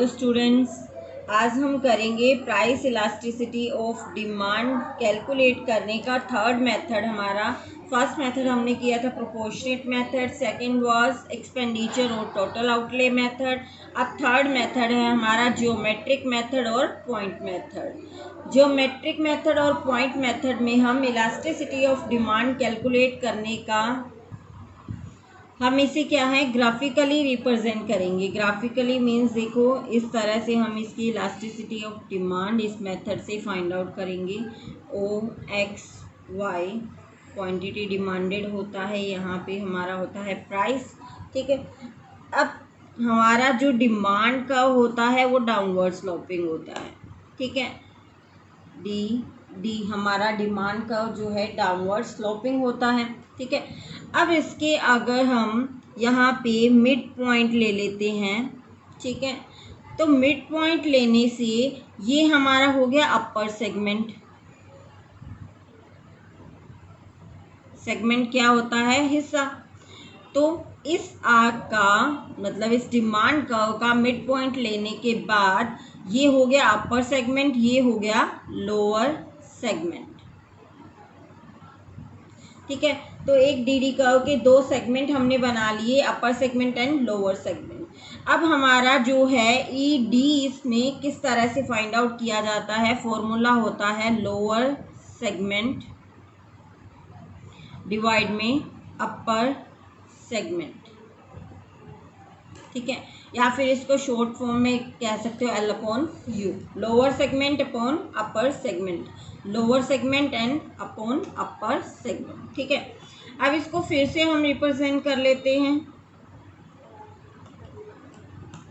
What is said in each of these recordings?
Hello students, आज हम करेंगे price elasticity of demand calculate करने का थर्ड मेथड। हमारा फर्स्ट मेथड हमने किया था proportionate method, second was expenditure और टोटल आउटले मेथड। अब थर्ड मेथड है हमारा जियोमेट्रिक मेथड और पॉइंट मेथड। जियोमेट्रिक मेथड और पॉइंट मेथड में हम इलास्टिसिटी ऑफ डिमांड कैलकुलेट करने का हम इसे क्या है ग्राफिकली रिप्रेजेंट करेंगे। ग्राफिकली मीन्स देखो इस तरह से हम इसकी इलास्टिसिटी ऑफ डिमांड इस मेथड से फाइंड आउट करेंगे। ओ एक्स वाई क्वांटिटी डिमांडेड होता है, यहाँ पे हमारा होता है प्राइस। ठीक है, अब हमारा जो डिमांड का होता है वो डाउनवर्ड स्लोपिंग होता है। ठीक है, डी हमारा डिमांड का जो है डाउनवर्ड स्लोपिंग होता है। ठीक है, अब इसके अगर हम यहाँ पे मिड पॉइंट ले लेते हैं, ठीक है, तो मिड पॉइंट लेने से ये हमारा हो गया अपर सेगमेंट। सेगमेंट क्या होता है? हिस्सा। तो इस आर्क का मतलब इस डिमांड का मिड पॉइंट लेने के बाद ये हो गया अपर सेगमेंट, ये हो गया लोअर सेगमेंट। ठीक है, तो एक डीडी कर्व के दो सेगमेंट हमने बना लिए, upper segment and lower segment. अब हमारा जो है ई डी इसमें किस तरह से फाइंड आउट किया जाता है? फॉर्मूला होता है लोअर सेगमेंट डिवाइड में अपर सेगमेंट। ठीक है, या फिर इसको शॉर्ट फॉर्म में कह सकते हो L upon you. Lower segment upon upper segment, lower segment and upon upper segment. ठीक है, अब इसको फिर से हम रिप्रेजेंट कर लेते हैं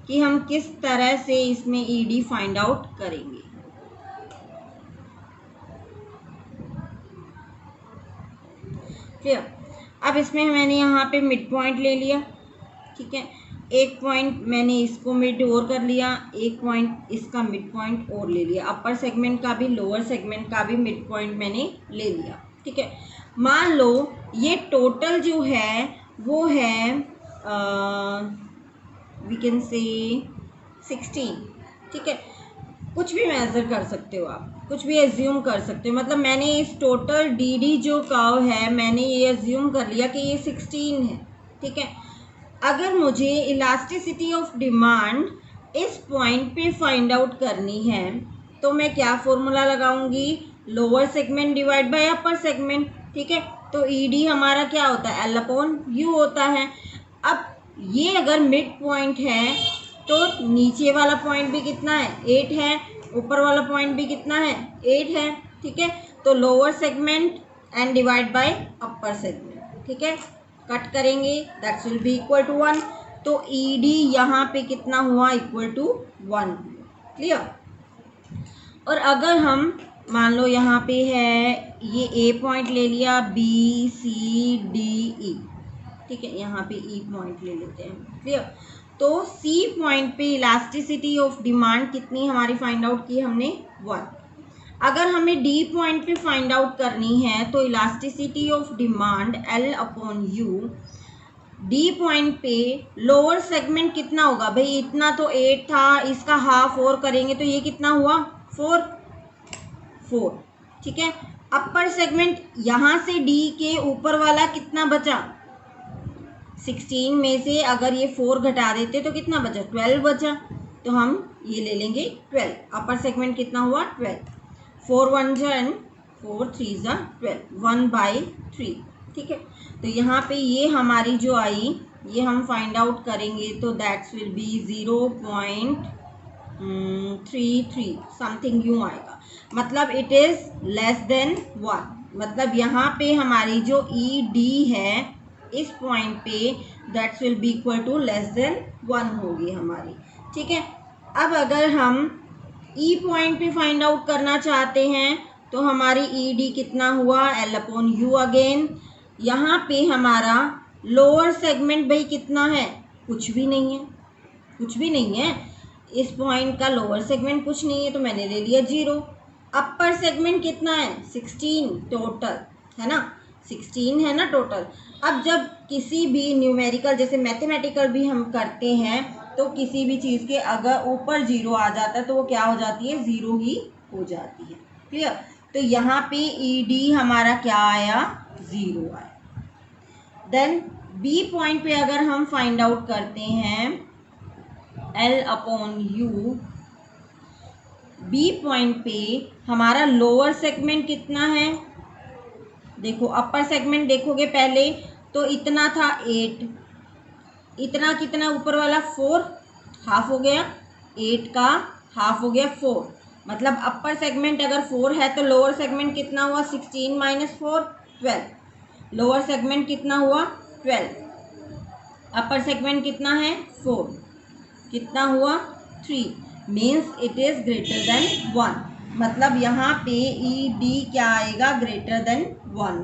कि हम किस तरह से इसमें ईडी फाइंड आउट करेंगे। क्लियर? अब इसमें मैंने यहाँ पे मिड पॉइंट ले लिया। ठीक है, एक पॉइंट मैंने इसको मिड और कर लिया, एक पॉइंट इसका मिड पॉइंट और ले लिया। अपर सेगमेंट का भी लोअर सेगमेंट का भी मिड पॉइंट मैंने ले लिया। ठीक है, मान लो ये टोटल जो है वो है वी कैन से 16। ठीक है, कुछ भी मेजर कर सकते हो आप, कुछ भी एज्यूम कर सकते हो। मतलब मैंने इस टोटल डी जो कर्व है मैंने ये एज्यूम कर लिया कि ये 16 है। ठीक है, अगर मुझे इलास्टिसिटी ऑफ डिमांड इस पॉइंट पे फाइंड आउट करनी है तो मैं क्या फॉर्मूला लगाऊंगी? Lower segment divide by upper segment. ठीक है, तो ईडी हमारा क्या होता है? एल अपॉन यू होता है। अब ये अगर मिड पॉइंट है तो नीचे वाला पॉइंट भी कितना है? 8 है। ऊपर वाला पॉइंट भी कितना है? 8 है। ठीक है, तो lower segment and divide by upper segment. ठीक है, कट करेंगे, that's will be equal to 1। तो ईडी यहाँ पे कितना हुआ? Equal to 1। क्लियर? और अगर हम मान लो यहाँ पे है ये ए पॉइंट ले लिया, बी सी डी ई। ठीक है, यहाँ पे ई पॉइंट ले लेते हैं। क्लियर? तो सी पॉइंट पे इलास्टिसिटी ऑफ डिमांड कितनी हमारी फाइंड आउट की हमने? 1। अगर हमें डी पॉइंट पे फाइंड आउट करनी है तो elasticity of demand L upon you. D point पे लोअर सेगमेंट कितना होगा भाई? इतना तो 8 था, इसका हाफ और करेंगे तो ये कितना हुआ? 4। ठीक है, अपर सेगमेंट यहाँ से डी के ऊपर वाला कितना बचा? 16 में से अगर ये 4 घटा देते तो कितना बचा? 12 बचा। तो हम ये ले लेंगे 12। अपर सेगमेंट कितना हुआ? 12। 4 1 जा एंड 4 3 जा 12, 1/3। ठीक है, तो यहाँ पे ये हमारी जो आई ये हम फाइंड आउट करेंगे तो दैट्स विल बी 0.33 समथिंग यूँ आएगा। मतलब इट इज़ लेस देन 1। मतलब यहाँ पे हमारी जो ई डी है इस पॉइंट पे that's will be equal to less than 1 होगी हमारी। ठीक है, अब अगर हम ई पॉइंट पे फाइंड आउट करना चाहते हैं तो हमारी ई डी कितना हुआ? L upon U again. यहाँ पे हमारा लोअर सेगमेंट भाई कितना है? कुछ भी नहीं है, कुछ भी नहीं है। इस पॉइंट का लोअर सेगमेंट कुछ नहीं है तो मैंने ले लिया 0। अपर सेगमेंट कितना है? 16 टोटल है ना, 16 है ना टोटल। अब जब किसी भी न्यूमेरिकल जैसे मैथमेटिकल भी हम करते हैं तो किसी भी चीज़ के अगर ऊपर 0 आ जाता है तो वो क्या हो जाती है, 0 ही हो जाती है। क्लियर। तो यहाँ पे ED हमारा क्या आया, 0 आया। देन बी पॉइंट पे अगर हम फाइंड आउट करते हैं L/U, बी पॉइंट पे हमारा लोअर सेगमेंट कितना है, देखो अपर सेगमेंट देखोगे पहले तो इतना था 8, इतना कितना ऊपर वाला 4, हाफ हो गया, 8 का हाफ हो गया 4, मतलब अपर सेगमेंट अगर 4 है तो लोअर सेगमेंट कितना हुआ, 16 माइनस 4 12, लोअर सेगमेंट कितना हुआ 12, अपर सेगमेंट कितना है 4, कितना हुआ 3, means it is greater than 1, मतलब यहाँ पे ED क्या आएगा, ग्रेटर देन 1,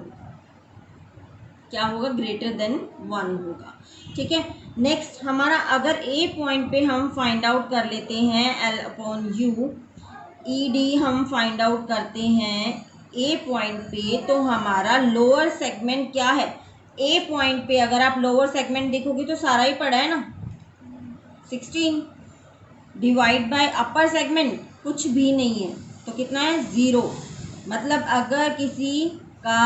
क्या होगा, ग्रेटर देन 1 होगा। ठीक है। नेक्स्ट हमारा अगर ए पॉइंट पे हम फाइंड आउट कर लेते हैं L/U, ED हम फाइंड आउट करते हैं ए पॉइंट पे, तो हमारा लोअर सेगमेंट क्या है, ए पॉइंट पे अगर आप लोअर सेगमेंट देखोगे तो सारा ही पड़ा है ना, 16 डिवाइड बाय अपर सेगमेंट कुछ भी नहीं है, तो कितना है 0, मतलब अगर किसी का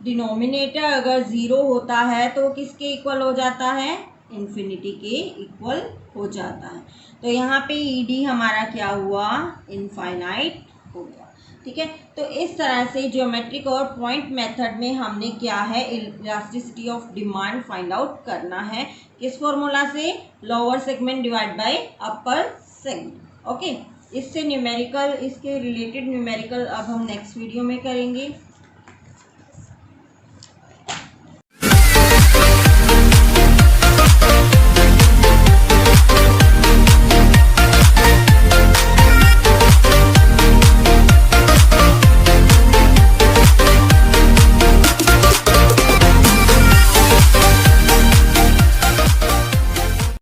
डिनोमिनेटर अगर 0 होता है तो किसके इक्वल हो जाता है, इन्फिनिटी के इक्वल हो जाता है। तो यहाँ पे ED हमारा क्या हुआ, इनफाइनाइट हो गया। ठीक है। तो इस तरह से ज्योमेट्रिक और पॉइंट मेथड में हमने क्या है, elasticity of demand find out करना है, किस फॉर्मूला से, lower segment divide by upper segment. Okay. इससे न्यूमेरिकल, इसके रिलेटेड न्यूमेरिकल अब हम नेक्स्ट वीडियो में करेंगे।